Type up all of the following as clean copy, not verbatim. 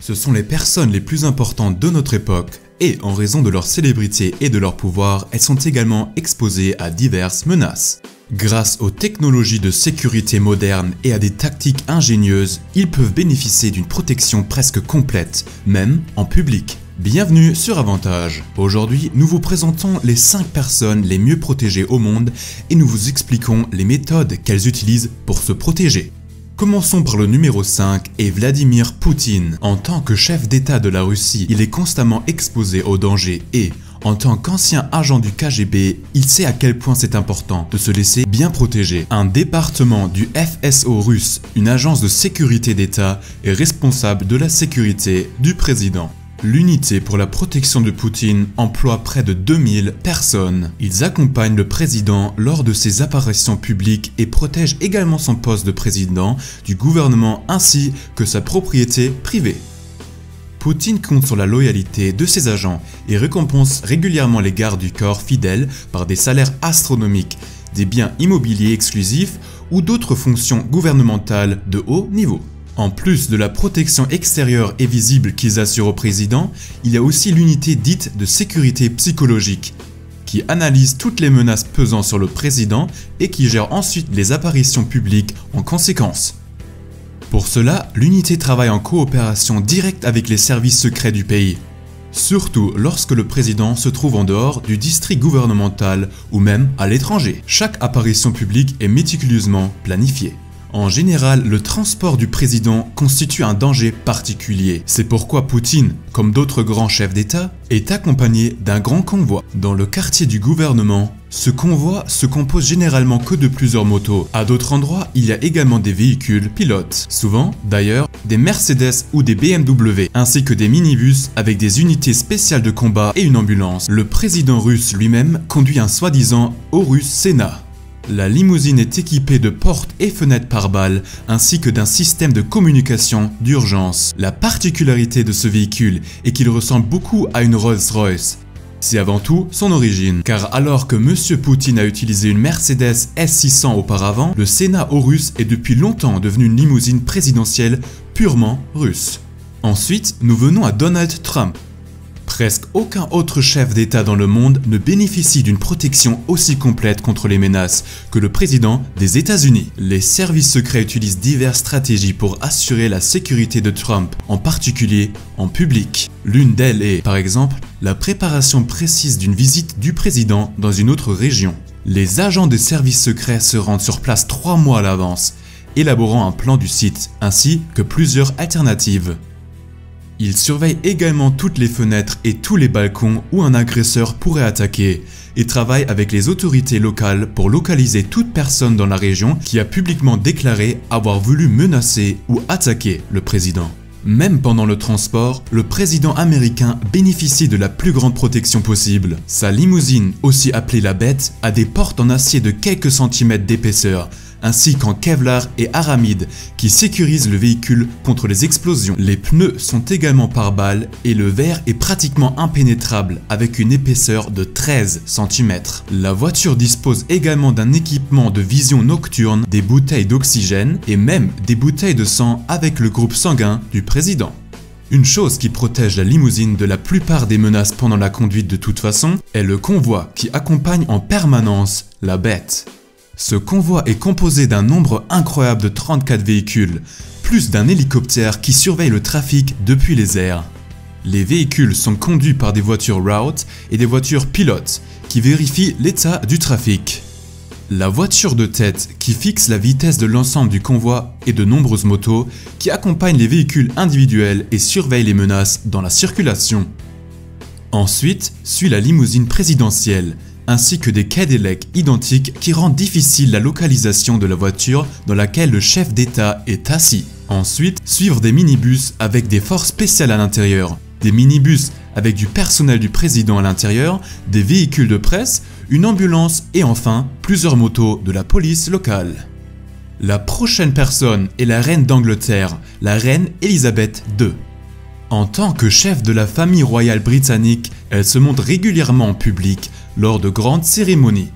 Ce sont les personnes les plus importantes de notre époque et, en raison de leur célébrité et de leur pouvoir, elles sont également exposées à diverses menaces. Grâce aux technologies de sécurité modernes et à des tactiques ingénieuses, ils peuvent bénéficier d'une protection presque complète, même en public. Bienvenue sur Avantage. Aujourd'hui, nous vous présentons les 5 personnes les mieux protégées au monde et nous vous expliquons les méthodes qu'elles utilisent pour se protéger. Commençons par le numéro 5 et Vladimir Poutine. En tant que chef d'État de la Russie, il est constamment exposé aux dangers et, en tant qu'ancien agent du KGB, il sait à quel point c'est important de se laisser bien protéger. Un département du FSO russe, une agence de sécurité d'État, est responsable de la sécurité du président. L'unité pour la protection de Poutine emploie près de 2000 personnes. Ils accompagnent le président lors de ses apparitions publiques et protègent également son poste de président du gouvernement ainsi que sa propriété privée. Poutine compte sur la loyauté de ses agents et récompense régulièrement les gardes du corps fidèles par des salaires astronomiques, des biens immobiliers exclusifs ou d'autres fonctions gouvernementales de haut niveau. En plus de la protection extérieure et visible qu'ils assurent au président, il y a aussi l'unité dite de sécurité psychologique, qui analyse toutes les menaces pesant sur le président et qui gère ensuite les apparitions publiques en conséquence. Pour cela, l'unité travaille en coopération directe avec les services secrets du pays, surtout lorsque le président se trouve en dehors du district gouvernemental ou même à l'étranger. Chaque apparition publique est méticuleusement planifiée. En général, le transport du président constitue un danger particulier. C'est pourquoi Poutine, comme d'autres grands chefs d'État, est accompagné d'un grand convoi. Dans le quartier du gouvernement, ce convoi se compose généralement que de plusieurs motos. À d'autres endroits, il y a également des véhicules pilotes. Souvent, d'ailleurs, des Mercedes ou des BMW, ainsi que des minibus avec des unités spéciales de combat et une ambulance. Le président russe lui-même conduit un soi-disant Horus Sénat. La limousine est équipée de portes et fenêtres par balles ainsi que d'un système de communication d'urgence. La particularité de ce véhicule est qu'il ressemble beaucoup à une Rolls-Royce. C'est avant tout son origine, car alors que M. Poutine a utilisé une Mercedes S600 auparavant, le Sénat Horus est depuis longtemps devenu une limousine présidentielle purement russe. Ensuite, nous venons à Donald Trump. Presque aucun autre chef d'État dans le monde ne bénéficie d'une protection aussi complète contre les menaces que le président des États-Unis. Les services secrets utilisent diverses stratégies pour assurer la sécurité de Trump, en particulier en public. L'une d'elles est, par exemple, la préparation précise d'une visite du président dans une autre région. Les agents des services secrets se rendent sur place 3 mois à l'avance, élaborant un plan du site, ainsi que plusieurs alternatives. Ils surveillent également toutes les fenêtres et tous les balcons où un agresseur pourrait attaquer et travaillent avec les autorités locales pour localiser toute personne dans la région qui a publiquement déclaré avoir voulu menacer ou attaquer le président. Même pendant le transport, le président américain bénéficie de la plus grande protection possible. Sa limousine, aussi appelée la Bête, a des portes en acier de quelques centimètres d'épaisseur, ainsi qu'en Kevlar et aramide qui sécurisent le véhicule contre les explosions. Les pneus sont également par balles et le verre est pratiquement impénétrable avec une épaisseur de 13 cm. La voiture dispose également d'un équipement de vision nocturne, des bouteilles d'oxygène et même des bouteilles de sang avec le groupe sanguin du président. Une chose qui protège la limousine de la plupart des menaces pendant la conduite de toute façon est le convoi qui accompagne en permanence la Bête. Ce convoi est composé d'un nombre incroyable de 34 véhicules, plus d'un hélicoptère qui surveille le trafic depuis les airs. Les véhicules sont conduits par des voitures route et des voitures pilotes qui vérifient l'état du trafic. La voiture de tête qui fixe la vitesse de l'ensemble du convoi et de nombreuses motos qui accompagnent les véhicules individuels et surveillent les menaces dans la circulation. Ensuite, suit la limousine présidentielle, ainsi que des Cadillac identiques qui rendent difficile la localisation de la voiture dans laquelle le chef d'État est assis. Ensuite, suivent des minibus avec des forces spéciales à l'intérieur, des minibus avec du personnel du président à l'intérieur, des véhicules de presse, une ambulance et enfin plusieurs motos de la police locale. La prochaine personne est la reine d'Angleterre, la reine Elisabeth II. En tant que chef de la famille royale britannique, elle se montre régulièrement en public lors de grandes cérémonies.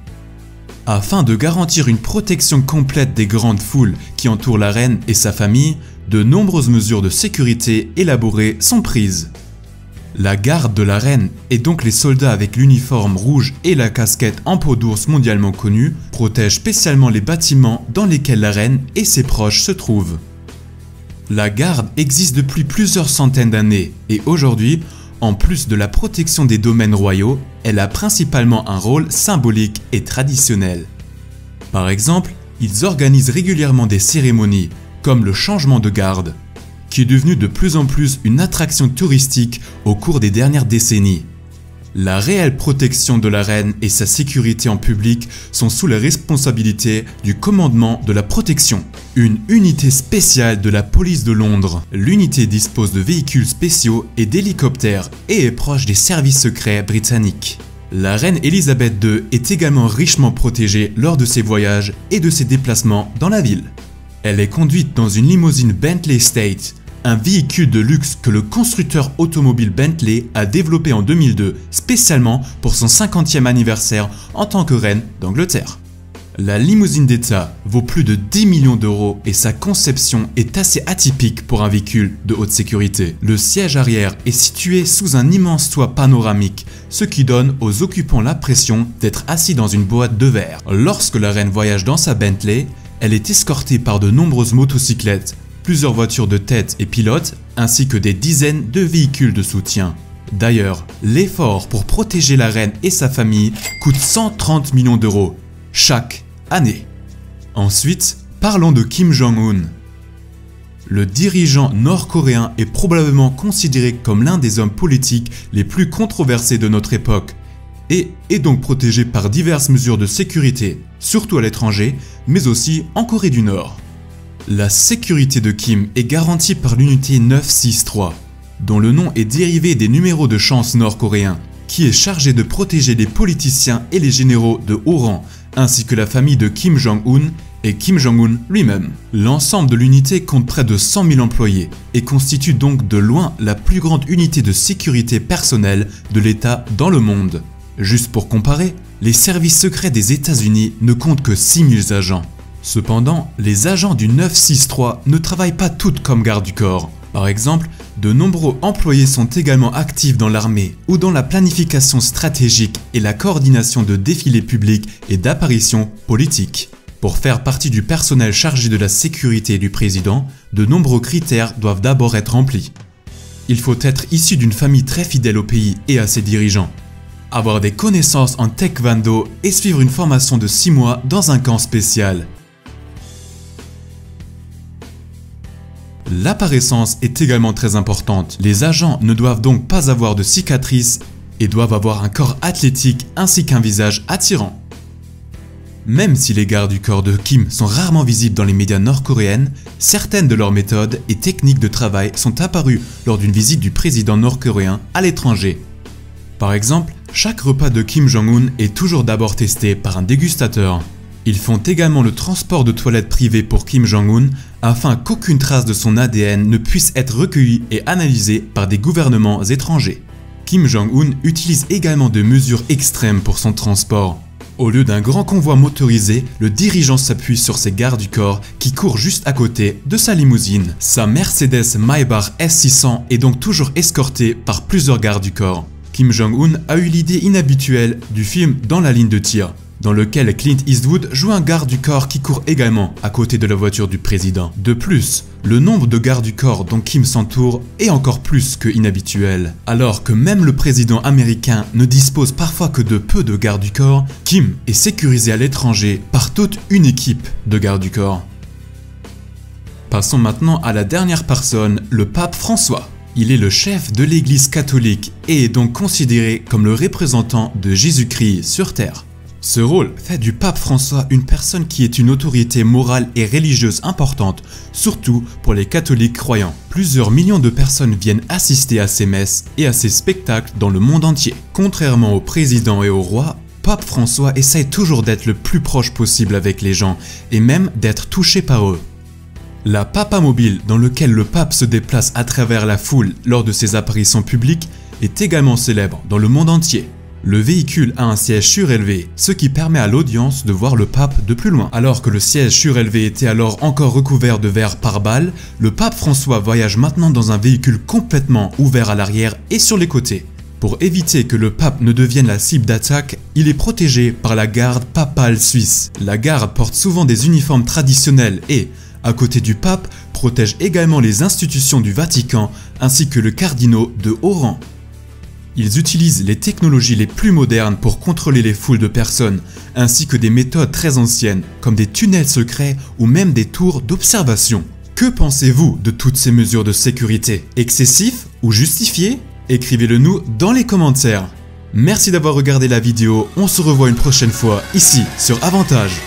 Afin de garantir une protection complète des grandes foules qui entourent la reine et sa famille, de nombreuses mesures de sécurité élaborées sont prises. La garde de la reine, et donc les soldats avec l'uniforme rouge et la casquette en peau d'ours mondialement connue, protègent spécialement les bâtiments dans lesquels la reine et ses proches se trouvent. La garde existe depuis plusieurs centaines d'années et aujourd'hui, en plus de la protection des domaines royaux, elle a principalement un rôle symbolique et traditionnel. Par exemple, ils organisent régulièrement des cérémonies, comme le changement de garde, qui est devenu de plus en plus une attraction touristique au cours des dernières décennies. La réelle protection de la reine et sa sécurité en public sont sous la responsabilité du commandement de la protection, une unité spéciale de la police de Londres. L'unité dispose de véhicules spéciaux et d'hélicoptères et est proche des services secrets britanniques. La reine Elisabeth II est également richement protégée lors de ses voyages et de ses déplacements dans la ville. Elle est conduite dans une limousine Bentley State, un véhicule de luxe que le constructeur automobile Bentley a développé en 2002 spécialement pour son 50e anniversaire en tant que reine d'Angleterre. La limousine d'État vaut plus de 10 millions d'euros et sa conception est assez atypique pour un véhicule de haute sécurité. Le siège arrière est situé sous un immense toit panoramique, ce qui donne aux occupants l'impression d'être assis dans une boîte de verre. Lorsque la reine voyage dans sa Bentley, elle est escortée par de nombreuses motocyclettes, plusieurs voitures de tête et pilotes, ainsi que des dizaines de véhicules de soutien. D'ailleurs, l'effort pour protéger la reine et sa famille coûte 130 millions d'euros chaque année. Ensuite, parlons de Kim Jong-un. Le dirigeant nord-coréen est probablement considéré comme l'un des hommes politiques les plus controversés de notre époque et est donc protégé par diverses mesures de sécurité, surtout à l'étranger, mais aussi en Corée du Nord. La sécurité de Kim est garantie par l'unité 963, dont le nom est dérivé des numéros de chance nord-coréens, qui est chargé de protéger les politiciens et les généraux de haut rang, ainsi que la famille de Kim Jong-un et Kim Jong-un lui-même. L'ensemble de l'unité compte près de 100 000 employés et constitue donc de loin la plus grande unité de sécurité personnelle de l'État dans le monde. Juste pour comparer, les services secrets des États-Unis ne comptent que 6 000 agents. Cependant, les agents du 963 ne travaillent pas toutes comme gardes du corps. Par exemple, de nombreux employés sont également actifs dans l'armée ou dans la planification stratégique et la coordination de défilés publics et d'apparitions politiques. Pour faire partie du personnel chargé de la sécurité du président, de nombreux critères doivent d'abord être remplis. Il faut être issu d'une famille très fidèle au pays et à ses dirigeants, avoir des connaissances en taekwondo et suivre une formation de 6 mois dans un camp spécial. L'apparaissance est également très importante. Les agents ne doivent donc pas avoir de cicatrices et doivent avoir un corps athlétique ainsi qu'un visage attirant. Même si les gardes du corps de Kim sont rarement visibles dans les médias nord-coréennes, certaines de leurs méthodes et techniques de travail sont apparues lors d'une visite du président nord-coréen à l'étranger. Par exemple, chaque repas de Kim Jong-un est toujours d'abord testé par un dégustateur. Ils font également le transport de toilettes privées pour Kim Jong-un afin qu'aucune trace de son ADN ne puisse être recueillie et analysée par des gouvernements étrangers. Kim Jong-un utilise également des mesures extrêmes pour son transport. Au lieu d'un grand convoi motorisé, le dirigeant s'appuie sur ses gardes du corps qui courent juste à côté de sa limousine. Sa Mercedes Maybach S600 est donc toujours escortée par plusieurs gardes du corps. Kim Jong-un a eu l'idée inhabituelle du film Dans la ligne de tir, dans lequel Clint Eastwood joue un garde du corps qui court également à côté de la voiture du président. De plus, le nombre de gardes du corps dont Kim s'entoure est encore plus que inhabituel. Alors que même le président américain ne dispose parfois que de peu de gardes du corps, Kim est sécurisé à l'étranger par toute une équipe de gardes du corps. Passons maintenant à la dernière personne, le pape François. Il est le chef de l'Église catholique et est donc considéré comme le représentant de Jésus-Christ sur terre. Ce rôle fait du pape François une personne qui est une autorité morale et religieuse importante, surtout pour les catholiques croyants. Plusieurs millions de personnes viennent assister à ses messes et à ses spectacles dans le monde entier. Contrairement au président et au roi, pape François essaye toujours d'être le plus proche possible avec les gens et même d'être touché par eux. La papamobile dans lequel le pape se déplace à travers la foule lors de ses apparitions publiques est également célèbre dans le monde entier. Le véhicule a un siège surélevé, ce qui permet à l'audience de voir le pape de plus loin. Alors que le siège surélevé était alors encore recouvert de verre pare-balles, le pape François voyage maintenant dans un véhicule complètement ouvert à l'arrière et sur les côtés. Pour éviter que le pape ne devienne la cible d'attaque, il est protégé par la garde papale suisse. La garde porte souvent des uniformes traditionnels et, à côté du pape, protège également les institutions du Vatican ainsi que le cardinaux de haut rang. Ils utilisent les technologies les plus modernes pour contrôler les foules de personnes, ainsi que des méthodes très anciennes, comme des tunnels secrets ou même des tours d'observation. Que pensez-vous de toutes ces mesures de sécurité? Excessif ou justifié? Écrivez-le nous dans les commentaires. Merci d'avoir regardé la vidéo, on se revoit une prochaine fois ici sur Avantage.